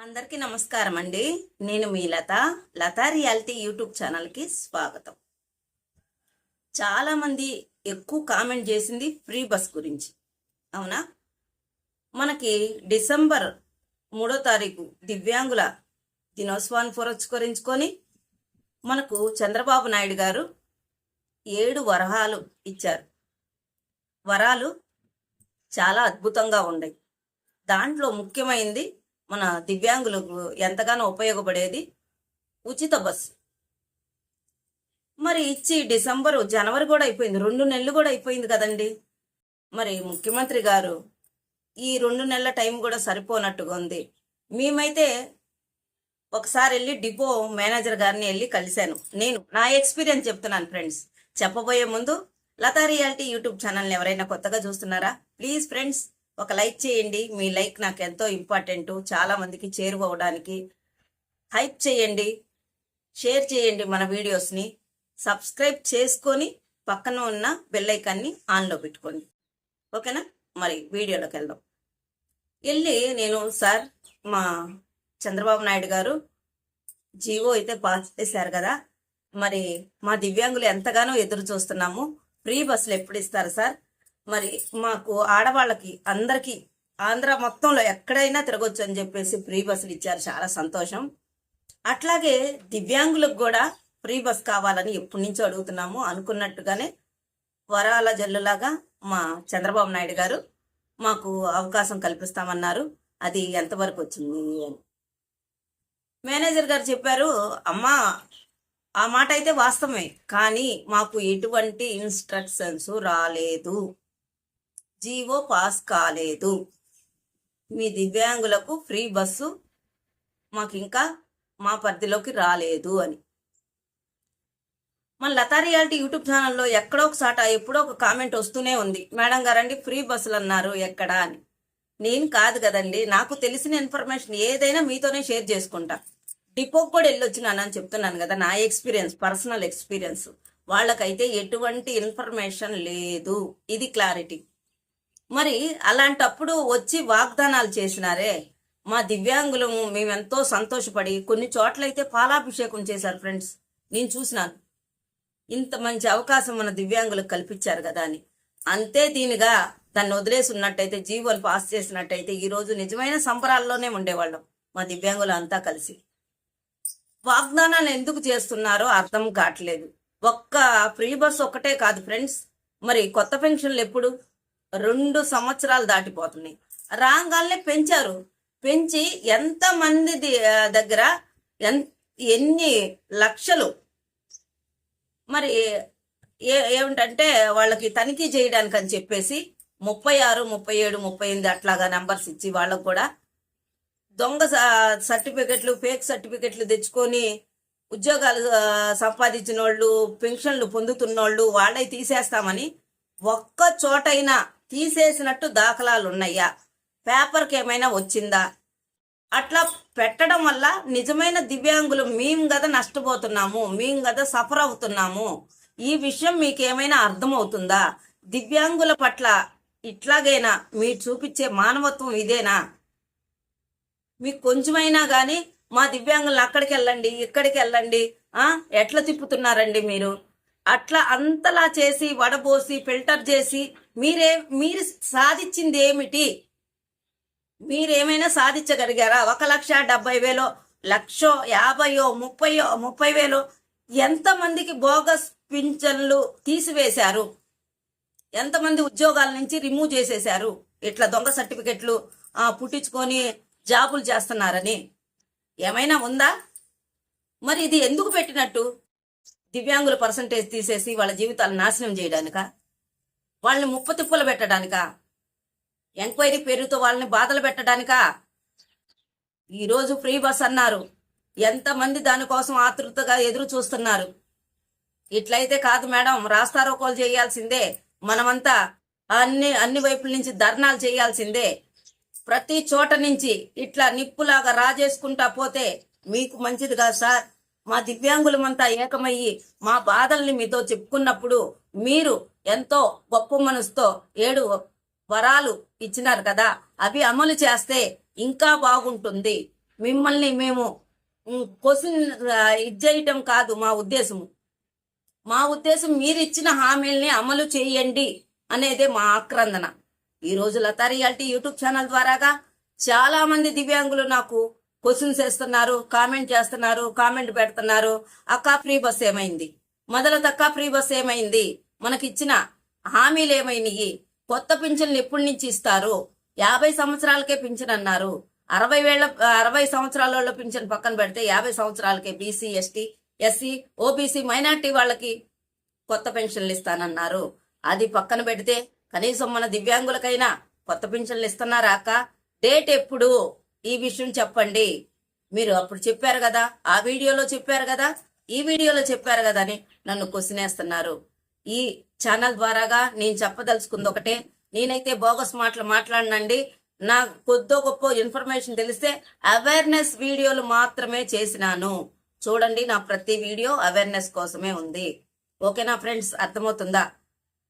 అందరికీ నమస్కారం అండి. నేను మీ లతా రియాలిటీ యూట్యూబ్ ఛానల్కి స్వాగతం. చాలామంది ఎక్కువ కామెంట్ చేసింది ఫ్రీ బస్ గురించి. అవునా, మనకి డిసెంబర్ 3వ తారీఖు దివ్యాంగుల దినోత్సవాన్ని పురస్కరించుకొని మనకు చంద్రబాబు నాయుడు గారు 7 వరహాలు ఇచ్చారు. వరాలు చాలా అద్భుతంగా ఉన్నాయి. దాంట్లో ముఖ్యమైనది మన దివ్యాంగులకు ఎంతగానో ఉపయోగపడేది ఉచిత బస్సు. మరి ఇచ్చి జనవరి కూడా అయిపోయింది, 2 నెలలు కూడా అయిపోయింది కదండి. మరి ముఖ్యమంత్రి గారు ఈ 2 నెలల టైం కూడా సరిపోనట్టుగా ఉంది. మేమైతే ఒకసారి వెళ్ళి డిపో మేనేజర్ గారిని వెళ్ళి కలిశాను. నేను నా ఎక్స్పీరియన్స్ చెప్తున్నాను ఫ్రెండ్స్. చెప్పబోయే ముందు లతా రియాలిటీ యూట్యూబ్ ఛానల్ని ఎవరైనా కొత్తగా చూస్తున్నారా, ప్లీజ్ ఫ్రెండ్స్ ఒక లైక్ చేయండి. మీ లైక్ నాకు ఎంతో ఇంపార్టెంట్. చాలా మందికి చేరువవడానికి హైప్ చేయండి, షేర్ చేయండి మన వీడియోస్ని, సబ్స్క్రైబ్ చేసుకొని పక్కన ఉన్న బెల్ ఐకాన్ని ఆన్లో పెట్టుకోండి. ఓకేనా? మరి వీడియోలోకి వెళ్దాం. నేను సార్, మా చంద్రబాబు నాయుడు గారు జీవో అయితే పాస్ చేశారు కదా, మరి మా దివ్యాంగులు ఎంతగానో ఎదురు చూస్తున్నాము. ఫ్రీ బస్సులు ఎప్పుడు ఇస్తారు సార్? మరి మాకు ఆడవాళ్ళకి అందరికీ ఆంధ్ర మొత్తంలో ఎక్కడైనా తిరగొచ్చు అని చెప్పేసి ఫ్రీ బస్సులు ఇచ్చారు. చాలా సంతోషం. అట్లాగే దివ్యాంగులకు కూడా ఫ్రీ బస్ కావాలని ఎప్పటి నుంచో అడుగుతున్నాము. అనుకున్నట్టుగానే వరాల జల్లులాగా మా చంద్రబాబు నాయుడు గారు మాకు అవకాశం కల్పిస్తామన్నారు. అది ఎంతవరకు వచ్చింది అని మేనేజర్ గారు చెప్పారు. అమ్మా, ఆ మాట అయితే వాస్తవమే, కానీ మాకు ఎటువంటి ఇన్స్ట్రక్షన్స్ రాలేదు, జీవో పాస్ కాలేదు. మీ దివ్యాంగులకు ఫ్రీ బస్సు మాకు ఇంకా మా పరిధిలోకి రాలేదు అని. మన లతా రియాలిటీ యూట్యూబ్ ఛానల్లో ఎక్కడో ఒకసాట ఎప్పుడో ఒక కామెంట్ వస్తూనే ఉంది, మేడం గారండి ఫ్రీ బస్సులు అన్నారు ఎక్కడా అని. నేను కాదు కదండి, నాకు తెలిసిన ఇన్ఫర్మేషన్ ఏదైనా మీతోనే షేర్ చేసుకుంటా. డిపోకి కూడా వెళ్ళొచ్చినానని చెప్తున్నాను కదా, నా ఎక్స్పీరియన్స్, పర్సనల్ ఎక్స్పీరియన్స్. వాళ్ళకైతే ఎటువంటి ఇన్ఫర్మేషన్ లేదు. ఇది క్లారిటీ. మరి అలాంటప్పుడు వచ్చి వాగ్దానాలు చేసినారే మా దివ్యాంగులు, మేమెంతో సంతోషపడి కొన్ని చోట్లయితే పాలాభిషేకం చేశారు ఫ్రెండ్స్. నేను చూసినాను. ఇంత మంచి అవకాశం మన దివ్యాంగులకు కల్పించారు కదా అని. అంతే దీనిగా దాన్ని వదిలేసి ఉన్నట్టయితే, జీవోలు పాస్ చేసినట్టయితే ఈరోజు నిజమైన సంబరాల్లోనే ఉండేవాళ్ళం మా దివ్యాంగులు అంతా కలిసి. వాగ్దానాలు ఎందుకు చేస్తున్నారో అర్థం కావట్లేదు. ఒక్క ఫ్రీ బస్ ఒక్కటే కాదు ఫ్రెండ్స్, మరి కొత్త పెన్షన్లు ఎప్పుడు 2 సంవత్సరాలు దాటిపోతున్నాయి. రాగానే పెంచారు. పెంచి ఎంతమంది దగ్గర ఎన్ని లక్షలు మరి ఏమిటంటే వాళ్ళకి తనిఖీ చేయడానికి అని చెప్పేసి 36, 37, 38 అట్లాగా నెంబర్స్ ఇచ్చి వాళ్ళకు కూడా దొంగ సర్టిఫికెట్లు, ఫేక్ సర్టిఫికెట్లు తెచ్చుకొని ఉద్యోగాలు సంపాదించిన వాళ్ళు, పెన్షన్లు పొందుతున్నోళ్ళు వాళ్ళే తీసేస్తామని ఒక్క చోటైనా తీసేసినట్టు దాఖలాలు ఉన్నాయా? పేపర్కి ఏమైనా వచ్చిందా? అట్లా పెట్టడం వల్ల నిజమైన దివ్యాంగులు మేము కదా నష్టపోతున్నాము, మేము కదా సఫర్ అవుతున్నాము. ఈ విషయం మీకేమైనా అర్థమవుతుందా? దివ్యాంగుల పట్ల ఇట్లాగైనా మీరు చూపించే మానవత్వం ఇదేనా? మీకు కొంచెమైనా కానీ మా దివ్యాంగులను అక్కడికి వెళ్ళండి, ఇక్కడికి వెళ్ళండి, ఎట్లా తిప్పుతున్నారండి మీరు? అట్లా అంతలా చేసి వడబోసి ఫిల్టర్ చేసి మీరు సాధించింది ఏమిటి? మీరేమైనా సాధించగలిగారా? 1,70,000, 1,50,000, 30,000 ఎంతమందికి బోగస్ పింఛన్లు తీసివేశారు? ఎంతమంది ఉద్యోగాల నుంచి రిమూవ్ చేసేశారు? ఇట్లా దొంగ సర్టిఫికెట్లు పుట్టించుకొని జాబులు చేస్తున్నారని ఏమైనా ఉందా? మరి ఇది ఎందుకు పెట్టినట్టు? దివ్యాంగుల పర్సంటేజ్ తీసేసి వాళ్ళ జీవితాలు నాశనం చేయడానికా? వాళ్ళని ముప్పతిప్పులు పెట్టడానికా? ఎంక్వైరీ పేరుతో వాళ్ళని బాధలు పెట్టడానికా? ఈరోజు ఫ్రీ బస్ అన్నారు, ఎంతమంది దానికోసం ఆతృతగా ఎదురు చూస్తున్నారు. ఇట్లయితే కాదు మేడం, రాస్తారోకోలు చేయాల్సిందే, మనమంతా అన్ని వైపుల నుంచి ధర్నాలు చేయాల్సిందే. ప్రతి చోట నుంచి ఇట్లా నిప్పులాగా రాజేసుకుంటా పోతే మీకు మంచిది కాదు సార్. మా దివ్యాంగులమంతా ఏకమయ్యి మా బాధల్ని మీతో చెప్పుకున్నప్పుడు మీరు ఎంతో గొప్ప మనసుతో 7 వరాలు ఇచ్చినారు కదా, అవి అమలు చేస్తే ఇంకా బాగుంటుంది. మిమ్మల్ని మేము క్వశ్చన్ చేయటం కాదు మా ఉద్దేశము. మా ఉద్దేశం మీరు ఇచ్చిన హామీల్ని అమలు చేయండి అనేదే మా ఆక్రందన. ఈ రోజు లతా రియాలిటీ యూట్యూబ్ ఛానల్ ద్వారాగా చాలా మంది దివ్యాంగులు నాకు క్వశ్చన్స్ వేస్తున్నారు, కామెంట్ చేస్తున్నారు, కామెంట్ పెడుతున్నారు. అక్క ఫ్రీ బస్ ఏమైంది? మొదలతక్క ఫ్రీ బస్ ఏమైంది? మనకిచ్చిన హామీలు ఏమైనాయి? కొత్త పింఛన్లు ఎప్పటి నుంచి ఇస్తారు? 50 సంవత్సరాలకే పింఛన్ అన్నారు. 60 సంవత్సరాలలో పింఛన్ పక్కన పెడితే 50 సంవత్సరాలకే BC, ST, SC, OBC, minority వాళ్ళకి కొత్త పెన్షన్లు ఇస్తానన్నారు. అది పక్కన పెడితే కనీసం మన దివ్యాంగులకైనా కొత్త పెన్షన్లు ఇస్తున్నారా అక్క? డేట్ ఎప్పుడు? ఈ విషయం చెప్పండి. మీరు అప్పుడు చెప్పారు కదా, ఆ వీడియోలో చెప్పారు కదా, ఈ వీడియోలో చెప్పారు కదా అని నన్ను క్వశ్చన్ వేస్తున్నారు. ఈ ఛానల్ ద్వారాగా నేను చెప్పదలుచుకుంది ఒకటే, నేనైతే బోగస్ మాటలు మాట్లాడనండి. నా కొద్దో గొప్ప ఇన్ఫర్మేషన్ తెలిస్తే అవేర్నెస్ వీడియోలు మాత్రమే చేసినాను. చూడండి, నా ప్రతి వీడియో అవేర్నెస్ కోసమే ఉంది. ఓకేనా ఫ్రెండ్స్, అర్థమవుతుందా?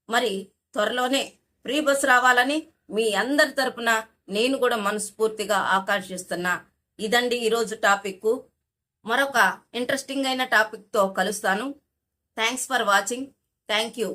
మరి త్వరలోనే ఫ్రీ బస్ రావాలని మీ అందరి తరపున నేను కూడా మనస్ఫూర్తిగా ఆకాంక్షిస్తున్నా. ఇదండి ఈరోజు టాపిక్. మరొక ఇంట్రెస్టింగ్ అయిన టాపిక్ తో కలుస్తాను. Thanks for watching. Thank you.